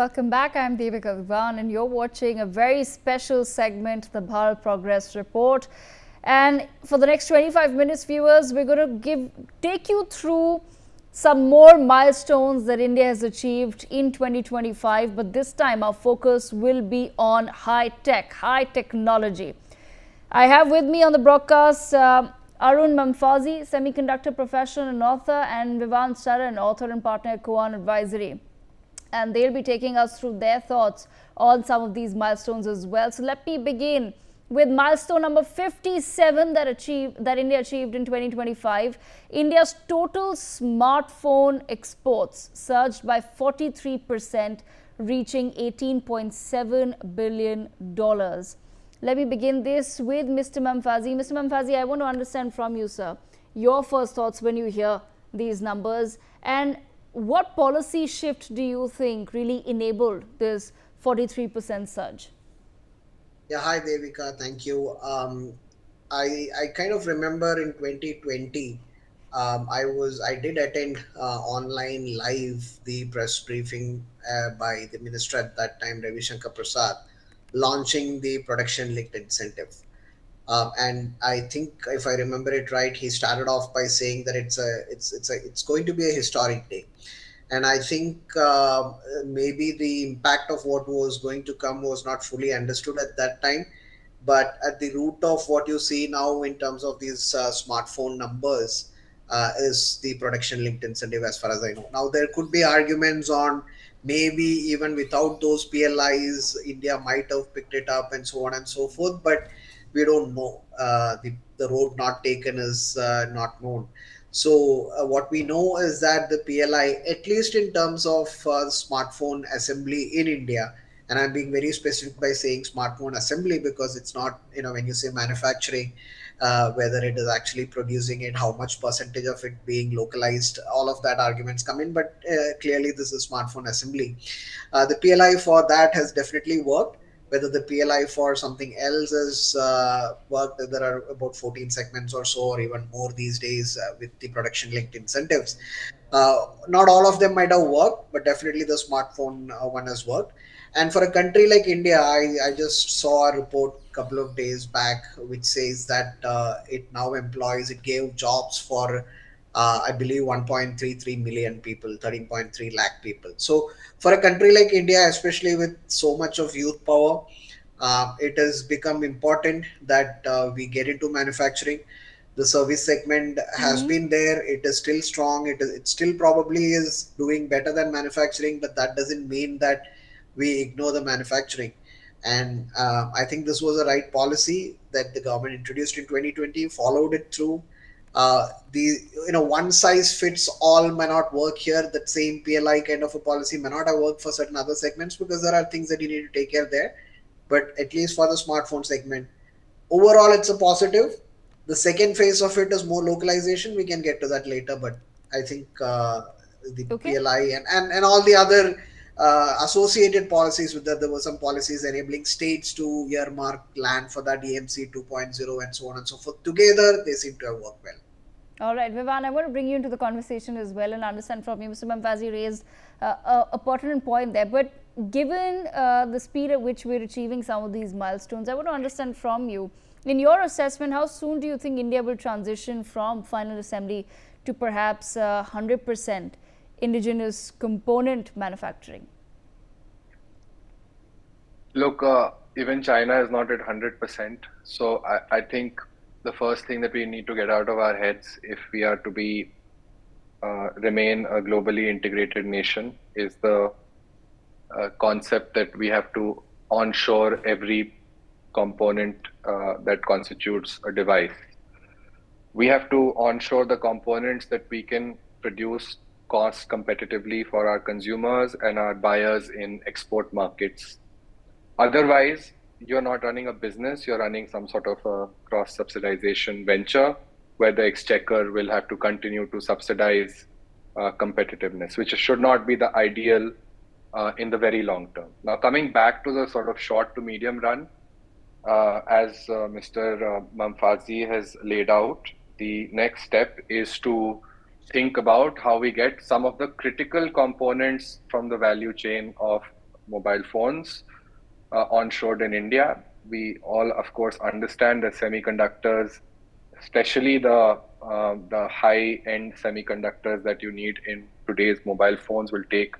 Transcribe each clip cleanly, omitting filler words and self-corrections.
welcome back. I'm Devika Vivan and you're watching a very special segment, the Bharat Progress Report. And for the next 25 minutes, viewers, we're going to take you through some more milestones that India has achieved in 2025. But this time our focus will be on high technology. I have with me on the broadcast Arun Mamfazi, semiconductor professional and author, and Vivan Saran, author and partner at Koan Advisory. And they'll be taking us through their thoughts on some of these milestones as well. So let me begin with milestone number 57 that India achieved in 2025. India's total smartphone exports surged by 43%, reaching $18.7 billion. Let me begin this with Mr. Mamfazi. Mr. Mamfazi, I want to understand from you, sir, your first thoughts when you hear these numbers, and what policy shift do you think really enabled this 43% surge? Yeah, hi Devika, thank you. I kind of remember in 2020, I did attend online live the press briefing by the minister at that time, Ravi Shankar Prasad, launching the production linked incentive. And I think if I remember it right, he started off by saying that it's going to be a historic day. And I think maybe the impact of what was going to come was not fully understood at that time. But at the root of what you see now in terms of these smartphone numbers is the production linked incentive, as far as I know. Now, there could be arguments on maybe even without those PLIs, India might have picked it up and so on and so forth. But we don't know. The road not taken is not known. So what we know is that the PLI, at least in terms of smartphone assembly in India, and I'm being very specific by saying smartphone assembly because it's not, when you say manufacturing, whether it is actually producing it, how much percentage of it being localized, all of that arguments come in. But clearly this is smartphone assembly. The PLI for that has definitely worked. Whether the PLI for something else has worked, there are about 14 segments or so, or even more these days with the production linked incentives. Not all of them might have worked, but definitely the smartphone one has worked. And for a country like India, I just saw a report a couple of days back which says that it gave jobs for I believe 1.33 million people, 13.3 lakh people. So for a country like India, especially with so much of youth power, it has become important that we get into manufacturing. The service segment has been there. It is still strong. It still probably is doing better than manufacturing, but that doesn't mean that we ignore the manufacturing. And I think this was the right policy that the government introduced in 2020, followed it through. The one size fits all may not work here. That same PLI kind of a policy may not have worked for certain other segments because there are things that you need to take care there. But at least for the smartphone segment, overall it's a positive. The second phase of it is more localization. We can get to that later, but I think the PLI and all the other associated policies with that, there were some policies enabling states to earmark land for that EMC 2.0 and so on and so forth. Together, they seem to have worked well. All right, Vivan, I want to bring you into the conversation as well and understand from you. Mr. Mamfazi raised a pertinent point there. But given the speed at which we're achieving some of these milestones, I want to understand from you, in your assessment, how soon do you think India will transition from final assembly to perhaps 100% indigenous component manufacturing? Look, even China is not at 100%. So I think the first thing that we need to get out of our heads if we are to remain a globally integrated nation is the concept that we have to onshore every component that constitutes a device. We have to onshore the components that we can produce cost competitively for our consumers and our buyers in export markets. Otherwise, you're not running a business, you're running some sort of a cross-subsidization venture where the exchequer will have to continue to subsidize competitiveness, which should not be the ideal in the very long term. Now, coming back to the sort of short to medium run, as Mr. Mamfazi has laid out, the next step is to think about how we get some of the critical components from the value chain of mobile phones onshored in India. We all, of course, understand that semiconductors, especially the high-end semiconductors that you need in today's mobile phones, will take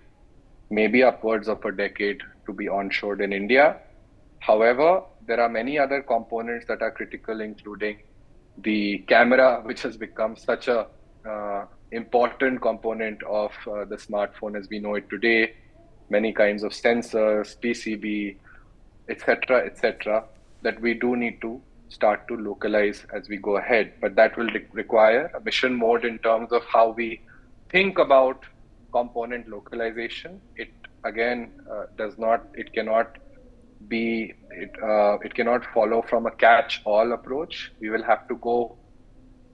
maybe upwards of a decade to be onshored in India. However, there are many other components that are critical, including the camera, which has become such a important component of the smartphone as we know it today. Many kinds of sensors, PCB, etc., that we do need to start to localize as we go ahead. But that will require a mission mode in terms of how we think about component localization. It again it cannot it cannot follow from a catch-all approach. We will have to go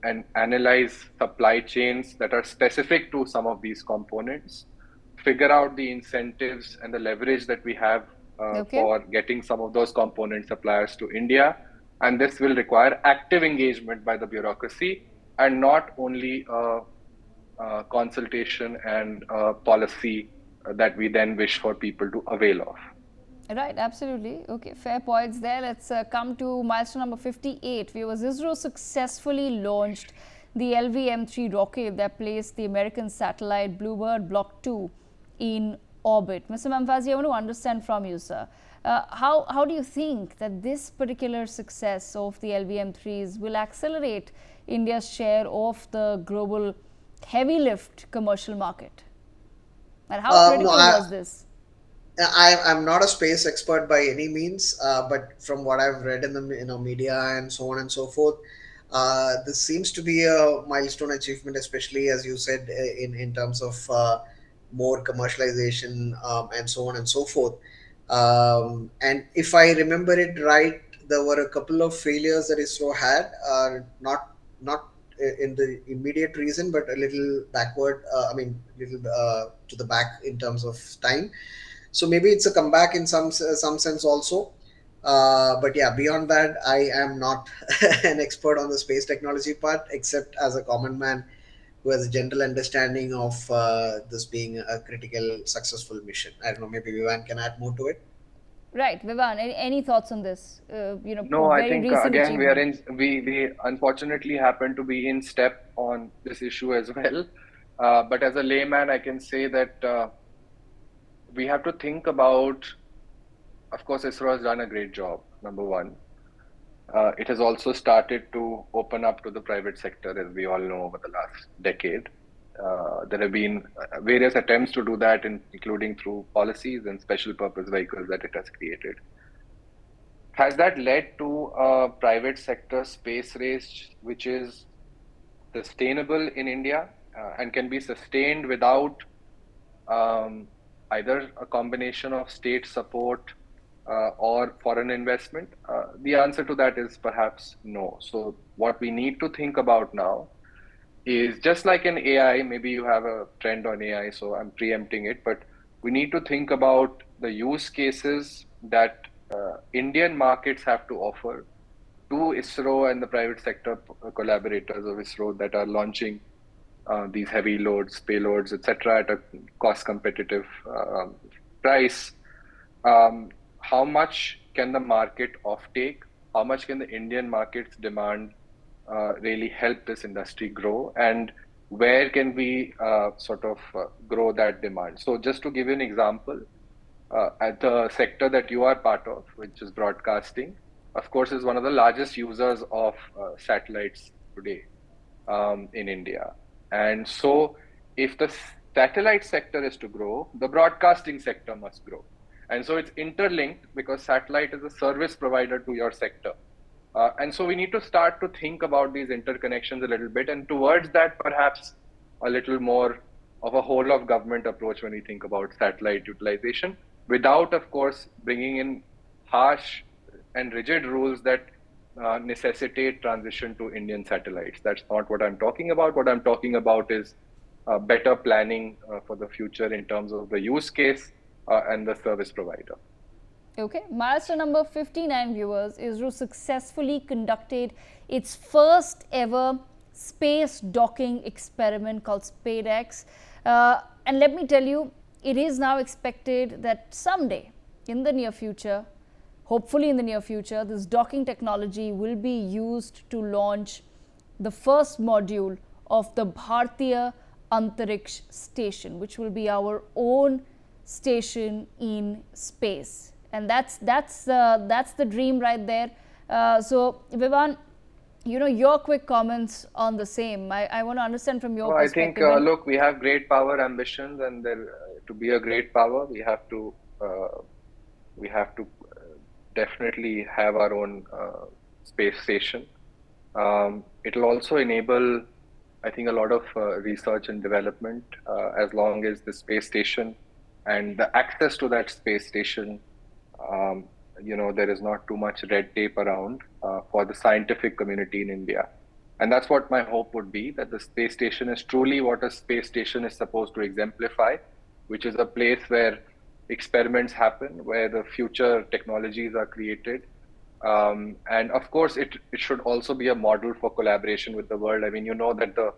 and analyze supply chains that are specific to some of these components, figure out the incentives and the leverage that we have for getting some of those component suppliers to India. And this will require active engagement by the bureaucracy and not only consultation and policy that we then wish for people to avail of. Right, absolutely. Okay, fair points there. Let's come to milestone number 58. Viewers, ISRO successfully launched the LVM-3 rocket that placed the American satellite Bluebird Block 2 in orbit. Mr. Mamfazi, I want to understand from you, sir. How do you think that this particular success of the LVM-3s will accelerate India's share of the global heavy lift commercial market? And how critical was this? I'm not a space expert by any means, but from what I've read in the media and so on and so forth, this seems to be a milestone achievement, especially as you said in terms of more commercialization and so on and so forth. And if I remember it right, there were a couple of failures that ISRO had, not in the immediate reason, but a little backward. Little to the back in terms of time. So maybe it's a comeback in some sense also. But yeah, beyond that, I am not an expert on the space technology part, except as a common man who has a general understanding of this being a critical, successful mission. I don't know, maybe Vivan can add more to it. Right, Vivan, any thoughts on this? No, I very think recent again achievement. we unfortunately happen to be in step on this issue as well. But as a layman, I can say that we have to think about. Of course, ISRO has done a great job. Number one, it has also started to open up to the private sector, as we all know, over the last decade. There have been various attempts to do that, including through policies and special purpose vehicles that it has created. Has that led to a private sector space race which is sustainable in India and can be sustained without either a combination of state support or foreign investment? The answer to that is perhaps no. So what we need to think about now is, just like in AI, maybe you have a trend on AI, so I'm preempting it, but we need to think about the use cases that Indian markets have to offer to ISRO and the private sector collaborators of ISRO that are launching these heavy loads, payloads, etc., at a cost competitive price. How much can the market offtake? How much can the Indian markets demand really help this industry grow? And where can we grow that demand? So just to give you an example, at the sector that you are part of, which is broadcasting, of course, is one of the largest users of satellites today in India. And so if the satellite sector is to grow, the broadcasting sector must grow. And so it's interlinked because satellite is a service provider to your sector. And so we need to start to think about these interconnections a little bit. And towards that, perhaps a little more of a whole of government approach when we think about satellite utilization, without, of course, bringing in harsh and rigid rules that necessitate transition to Indian satellites. That's not what I'm talking about. What I'm talking about is better planning for the future in terms of the use case and the service provider. Okay, milestone number 59, viewers. ISRO successfully conducted its first ever space docking experiment called SpaceX. And let me tell you, it is now expected that someday in the near future, hopefully in the near future, this docking technology will be used to launch the first module of the Bharatiya Antariksh Station, which will be our own station in space. And that's the dream right there. So Vivan, your quick comments on the same. I want to understand from your I think, perspective. look, we have great power ambitions, and to be a great power, we have to definitely have our own space station. It'll also enable, I think, a lot of research and development as long as the space station and the access to that space station, there is not too much red tape around for the scientific community in India. And that's what my hope would be, that the space station is truly what a space station is supposed to exemplify, which is a place where experiments happen, where the future technologies are created. And of course, it should also be a model for collaboration with the world. I mean, that the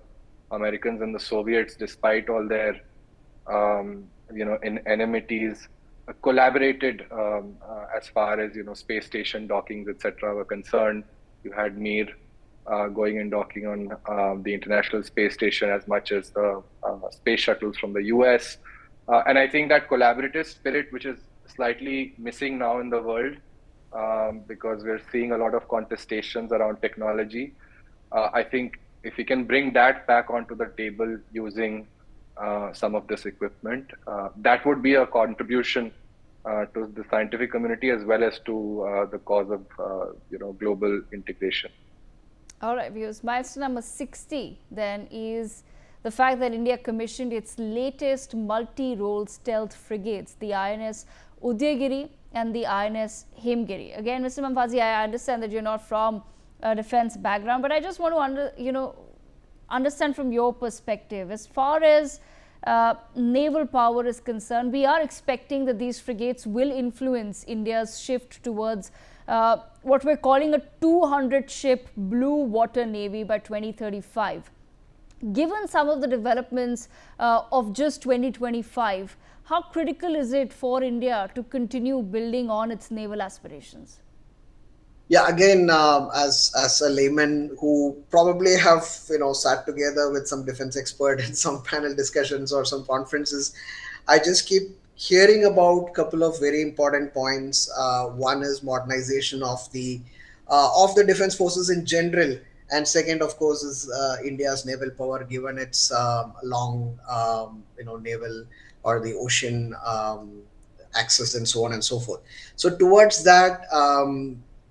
Americans and the Soviets, despite all their, enmities, collaborated as far as, space station dockings, etc. were concerned. You had Mir going and docking on the International Space Station as much as the space shuttles from the US. And I think that collaborative spirit, which is slightly missing now in the world, because we're seeing a lot of contestations around technology. I think if we can bring that back onto the table using some of this equipment, that would be a contribution to the scientific community as well as to the cause of global integration. All right, viewers. Milestone number 60 then is the fact that India commissioned its latest multi-role stealth frigates, the INS Udaygiri and the INS Himgiri. Again, Mr. Mamfazi, I understand that you're not from a defense background, but I just want to understand from your perspective, as far as naval power is concerned, we are expecting that these frigates will influence India's shift towards what we're calling a 200 ship blue water navy by 2035. Given some of the developments of just 2025, how critical is it for India to continue building on its naval aspirations? Yeah, again, as a layman who probably have sat together with some defense expert in some panel discussions or some conferences, I just keep hearing about a couple of very important points. One is modernization of the defense forces in general, and second, of course, is India's naval power, given its long naval or the ocean access and so on and so forth. So towards that,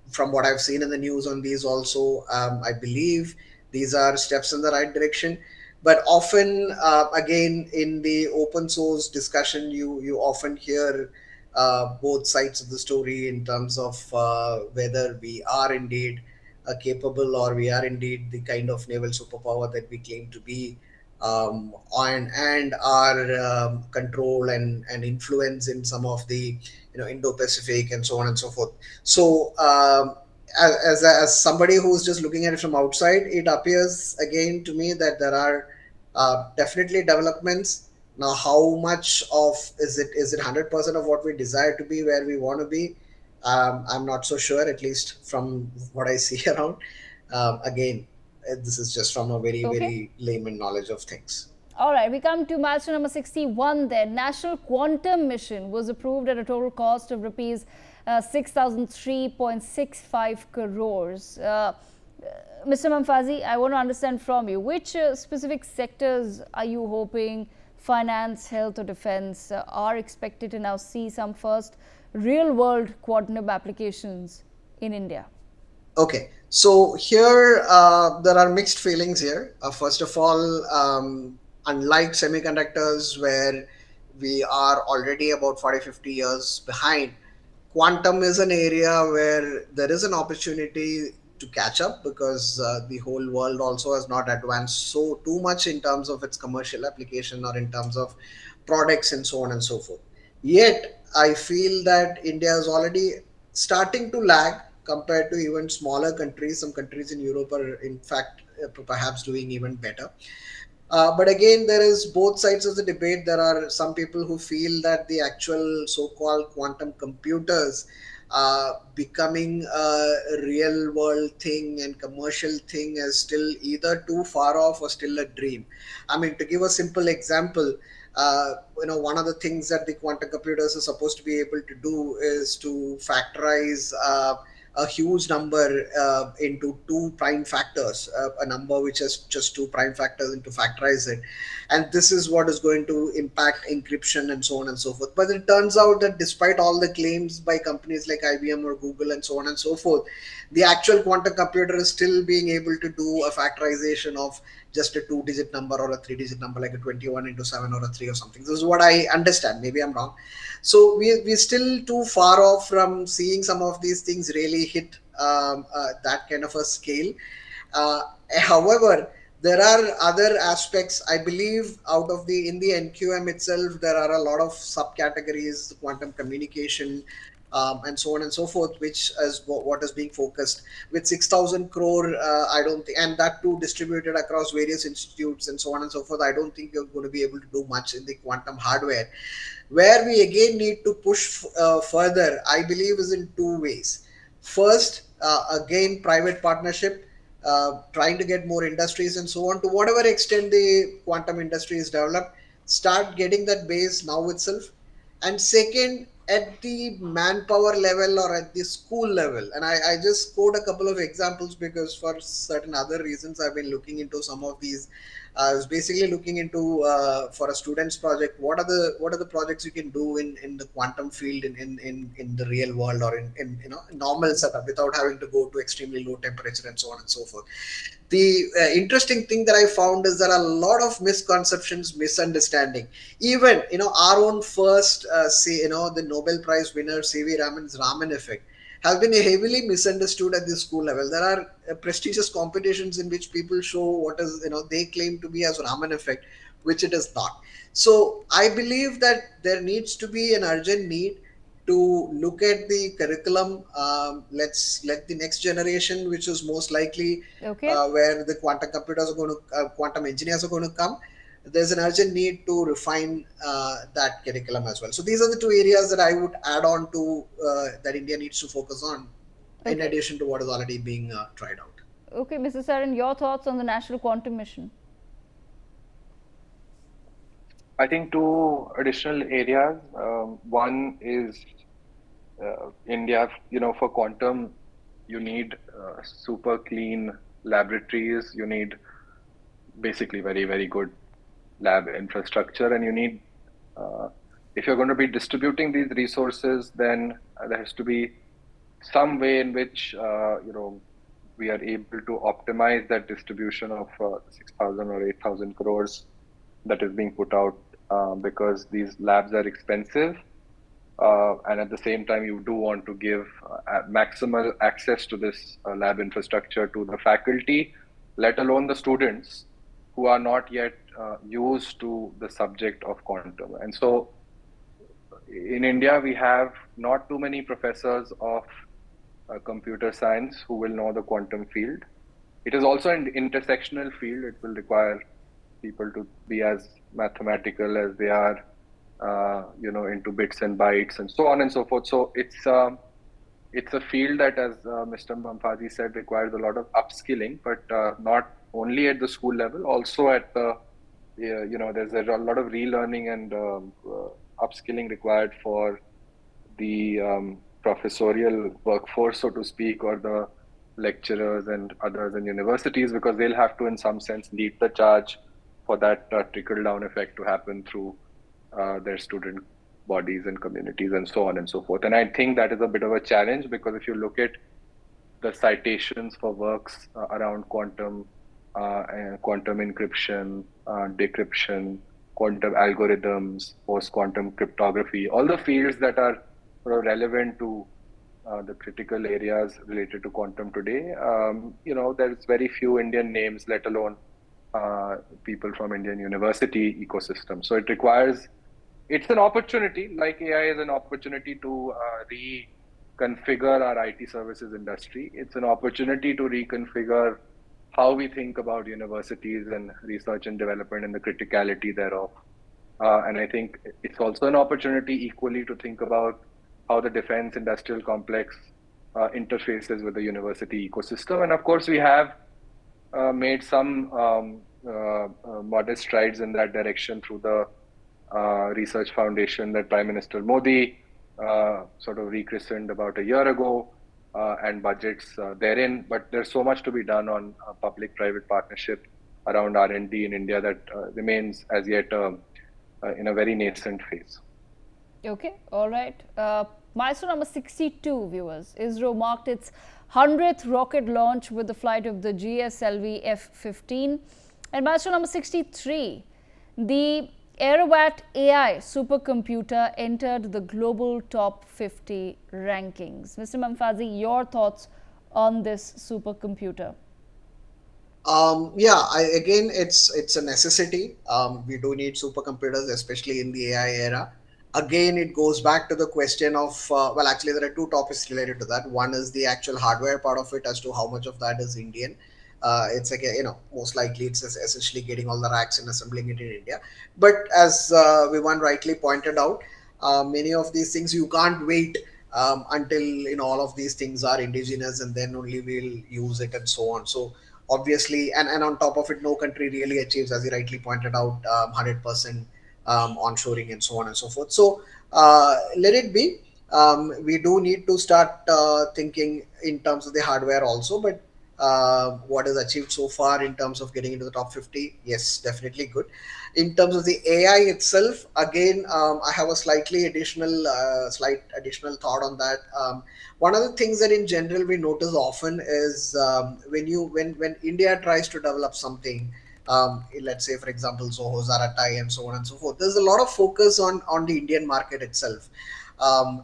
from what I've seen in the news on these also, I believe these are steps in the right direction. But often, again, in the open source discussion, you often hear both sides of the story in terms of whether we are indeed capable, or we are indeed the kind of naval superpower that we claim to be, and our control and influence in some of the Indo-Pacific and so on and so forth. So as somebody who's just looking at it from outside, it appears again to me that there are definitely developments. Now, how much of is it 100% of what we desire to be, where we want to be? I'm not so sure, at least from what I see around. Again, this is just from a very layman knowledge of things. All right, we come to milestone number 61 then. National Quantum Mission was approved at a total cost of rupees 6,003.65 crores. Mr. Mamfazi, I want to understand from you, which specific sectors are you hoping, finance, health or defense, are expected to now see some first real-world quantum applications in India? Okay, so here there are mixed feelings here. First of all, unlike semiconductors, where we are already about 40-50 years behind, quantum is an area where there is an opportunity to catch up, because the whole world also has not advanced so too much in terms of its commercial application or in terms of products and so on and so forth. Yet I feel that India is already starting to lag compared to even smaller countries. Some countries in Europe are in fact perhaps doing even better. But again, there is both sides of the debate. There are some people who feel that the actual so-called quantum computers becoming a real world thing and commercial thing is still either too far off or still a dream. I mean, to give a simple example, one of the things that the quantum computers are supposed to be able to do is to factorize a huge number into two prime factors, a number which has just two prime factors, and to factorize it. And this is what is going to impact encryption and so on and so forth. But it turns out that despite all the claims by companies like IBM or Google and so on and so forth, the actual quantum computer is still being able to do a factorization of just a two-digit number or a three-digit number, like a 21 into 7 or a 3 or something. This is what I understand. Maybe I'm wrong. So we're still too far off from seeing some of these things really hit that kind of a scale. Uh, However, there are other aspects. I believe out of the in the NQM itself, there are a lot of subcategories, quantum communication, and so on and so forth, which is what is being focused with 6,000 crore. I don't think, and that too distributed across various institutes and so on and so forth. I don't think you're going to be able to do much in the quantum hardware. Where we again need to push further, I believe, is in two ways. First, again, private partnership, trying to get more industries and so on. To whatever extent the quantum industry is developed, start getting that base now itself. And second, at the manpower level or at the school level, and I just quote a couple of examples because for certain other reasons I've been looking into some of these. I was basically looking into for a student's project, what are the projects you can do in the quantum field in the real world or in normal setup without having to go to extremely low temperature and so on and so forth. The interesting thing that I found is there are a lot of misconceptions, misunderstanding. Even our own first, the Nobel Prize winner C.V. Raman's Raman effect has been heavily misunderstood at the school level. There are prestigious competitions in which people show what is they claim to be as Raman effect, which it is not. So I believe that there needs to be an urgent need to look at the curriculum. Let's let the next generation, which is most likely Okay. where the quantum computers are going to, quantum engineers are going to come. There's an urgent need to refine that curriculum as well. So these are the two areas that I would add on to that India needs to focus on, in Okay. addition to what is already being tried out. Okay, Mr. Saran, your thoughts on the National Quantum Mission? I think two additional areas. One is India, for quantum, you need super clean laboratories. You need basically very, very good lab infrastructure, and you need, if you're going to be distributing these resources, then there has to be some way in which, we are able to optimize that distribution of 6,000 or 8,000 crores that is being put out, because these labs are expensive. And at the same time, you do want to give maximal access to this lab infrastructure to the faculty, let alone the students who are not yet used to the subject of quantum. And so in India, we have not too many professors of computer science who will know the quantum field. It is also an intersectional field. It will require people to be as mathematical as they are, into bits and bytes and so on and so forth. So it's a field that, as Mr. Mamphaji said, requires a lot of upskilling, but not only at the school level, also at the, there's a lot of relearning and upskilling required for the professorial workforce, so to speak, or the lecturers and others in universities, because they'll have to, in some sense, lead the charge for that trickle down effect to happen through their student bodies and communities and so on and so forth. And I think that is a bit of a challenge, because if you look at the citations for works around quantum, quantum encryption, decryption, quantum algorithms, post-quantum cryptography, all the fields that are sort of relevant to the critical areas related to quantum today, there's very few Indian names, let alone people from Indian university ecosystem. So it's an opportunity, like AI is an opportunity to reconfigure our IT services industry. It's an opportunity to reconfigure how we think about universities and research and development and the criticality thereof. And I think it's also an opportunity equally to think about how the defense industrial complex interfaces with the university ecosystem. And of course, we have made some modest strides in that direction through the research foundation that Prime Minister Modi sort of rechristened about a year ago, and budgets therein. But there's so much to be done on public-private partnership around R&D in India that remains as yet in a very nascent phase. Okay, all right. Milestone number 62, viewers. ISRO marked its 100th rocket launch with the flight of the GSLV F-15. And milestone number 63, the AIRAWAT AI supercomputer entered the global top 50 rankings. Mr. Mamfazi, your thoughts on this supercomputer? Again, it's a necessity. We do need supercomputers, especially in the AI era. Again, it goes back to the question of well, actually, there are two topics related to that. One is the actual hardware part of it, as to how much of that is Indian. It's like most likely it's essentially getting all the racks and assembling it in India. But as Vivan rightly pointed out, many of these things you can't wait until all of these things are indigenous, and then only we'll use it and so on. So obviously, and on top of it, no country really achieves, as you rightly pointed out, 100% onshoring and so on and so forth. So let it be. We do need to start thinking in terms of the hardware also, but what is achieved so far in terms of getting into the top 50, yes, definitely good. In terms of the AI itself, again, I have a slight additional thought on that. One of the things that in general we notice often is when India tries to develop something, let's say for example Zoho, Zaratai, and so on and so forth, there's a lot of focus on the Indian market itself,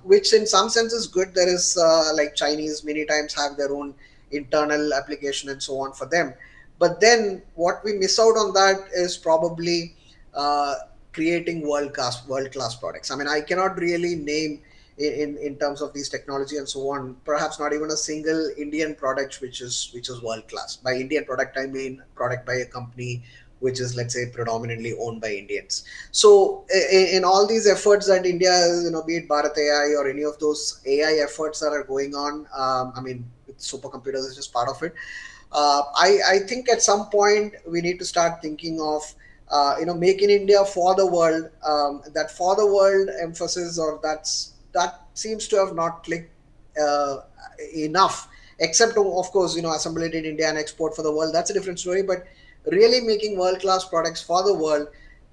which in some sense is good. There is like Chinese many times have their own internal application and so on for them, but then what we miss out on that is probably uh, creating world class products. I mean, I cannot really name in terms of these technology and so on, perhaps not even a single Indian product which is world class. By Indian product, I mean product by a company which is, let's say, predominantly owned by Indians. So in all these efforts that India is, be it Bharat AI or any of those AI efforts that are going on, I mean, with supercomputers is just part of it. I think at some point we need to start thinking of make in India for the world. That for the world emphasis, or that seems to have not clicked uh, enough. Except of course, assemble it in India and export for the world. That's a different story. But really making world class products for the world,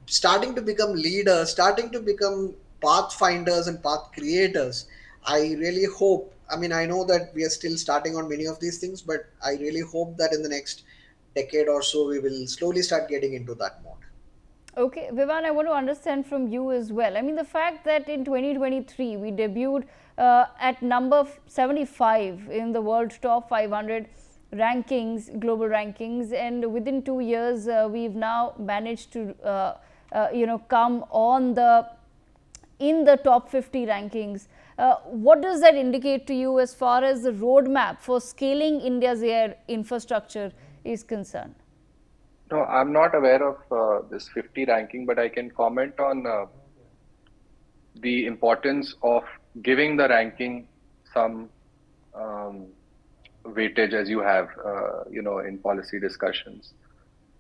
starting to become leaders, starting to become pathfinders and path creators. I really hope. I mean, I know that we are still starting on many of these things, but I really hope that in the next decade or so, we will slowly start getting into that mode. Okay, Vivan, I want to understand from you as well. I mean, the fact that in 2023 we debuted at number 75 in the world top 500 rankings, global rankings, and within 2 years we've now managed to, come on in the top 50 rankings. What does that indicate to you as far as the roadmap for scaling India's air infrastructure is concerned? No, I'm not aware of this 50 ranking, but I can comment on the importance of giving the ranking some weightage, as you have, in policy discussions.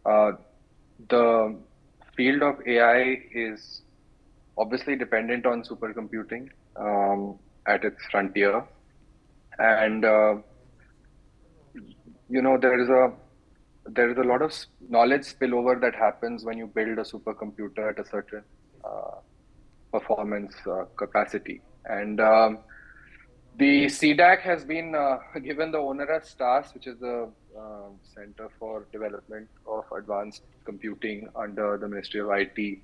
The field of AI is obviously dependent on supercomputing at its frontier, and there is a lot of knowledge spillover that happens when you build a supercomputer at a certain performance capacity. And the CDAC has been given the onerous task, which is the Center for Development of Advanced Computing under the Ministry of IT,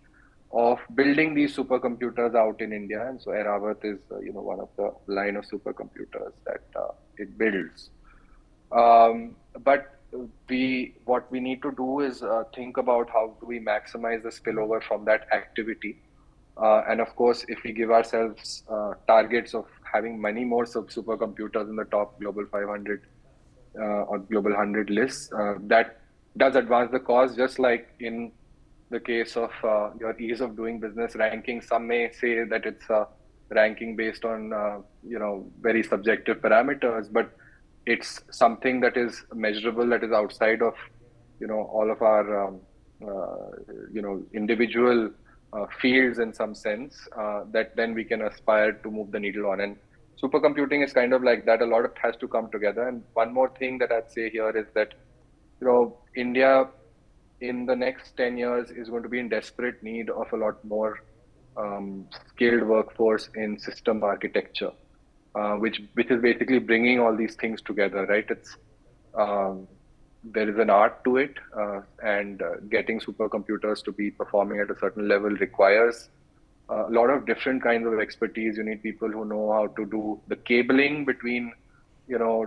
of building these supercomputers out in India. And so AIRAWAT is, one of the line of supercomputers that it builds. But what we need to do is think about how do we maximize the spillover from that activity. And of course, if we give ourselves targets of having many more supercomputers in the top global 500 or Global 100 lists. That does advance the cause, just like in the case of your ease of doing business ranking. Some may say that it's a ranking based on very subjective parameters, but it's something that is measurable, that is outside of all of our individual fields in some sense, that then we can aspire to move the needle on. And supercomputing is kind of like that. A lot of it has to come together. And one more thing that I'd say here is that India in the next 10 years is going to be in desperate need of a lot more skilled workforce in system architecture, which is basically bringing all these things together, right? It's there is an art to it, and getting supercomputers to be performing at a certain level requires a lot of different kinds of expertise. You need people who know how to do the cabling between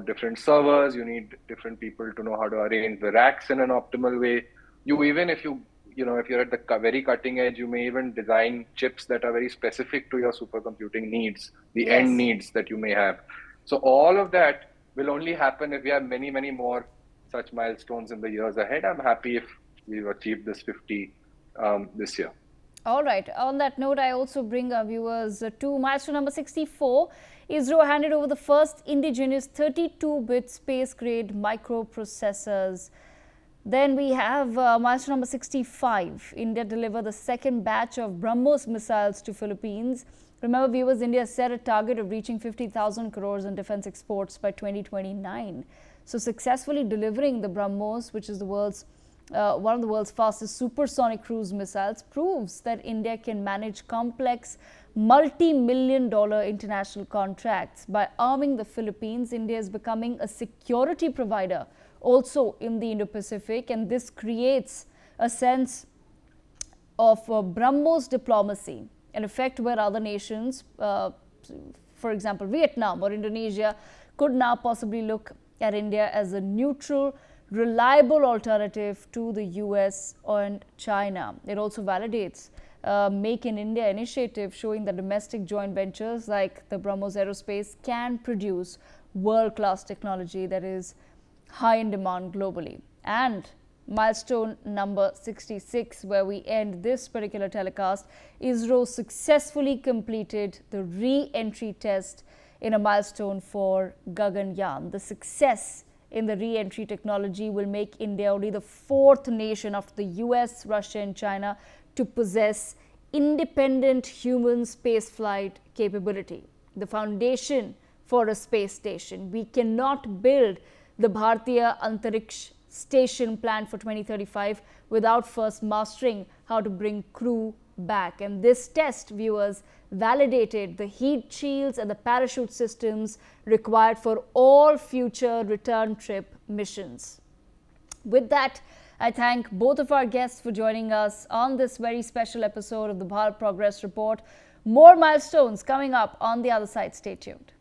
different servers. You need different people to know how to arrange the racks in an optimal way. If you're at the very cutting edge, you may even design chips that are very specific to your supercomputing needs, the end needs that you may have. So all of that will only happen if we have many, many more such milestones in the years ahead. I'm happy if we've achieved this 50 this year. All right. On that note, I also bring our viewers to milestone number 64. ISRO handed over the first indigenous 32-bit space-grade microprocessors. Then we have milestone number 65. India delivered the second batch of BrahMos missiles to Philippines. Remember, viewers, India set a target of reaching 50,000 crores in defense exports by 2029. So successfully delivering the BrahMos, which is the world's one of the world's fastest supersonic cruise missiles, proves that India can manage complex multi-million-dollar international contracts. By arming the Philippines, India is becoming a security provider also in the Indo-Pacific, and this creates a sense of BrahMos diplomacy, an effect where other nations, for example Vietnam or Indonesia, could now possibly look at India as a neutral, reliable alternative to the US and China. It also validates Make in India initiative, showing that domestic joint ventures like the BrahMos Aerospace can produce world-class technology that is high in demand globally. And milestone number 66, where we end this particular telecast, ISRO successfully completed the re-entry test in a milestone for Gaganyaan. The success in the re-entry technology will make India only the fourth nation after the US, Russia and China to possess independent human spaceflight capability, the foundation for a space station. We cannot build the Bharatiya Antariksh Station planned for 2035 without first mastering how to bring crew back. And this test, viewers, validated the heat shields and the parachute systems required for all future return trip missions. With that, I thank both of our guests for joining us on this very special episode of the Bharat Progress Report. More milestones coming up on the other side. Stay tuned.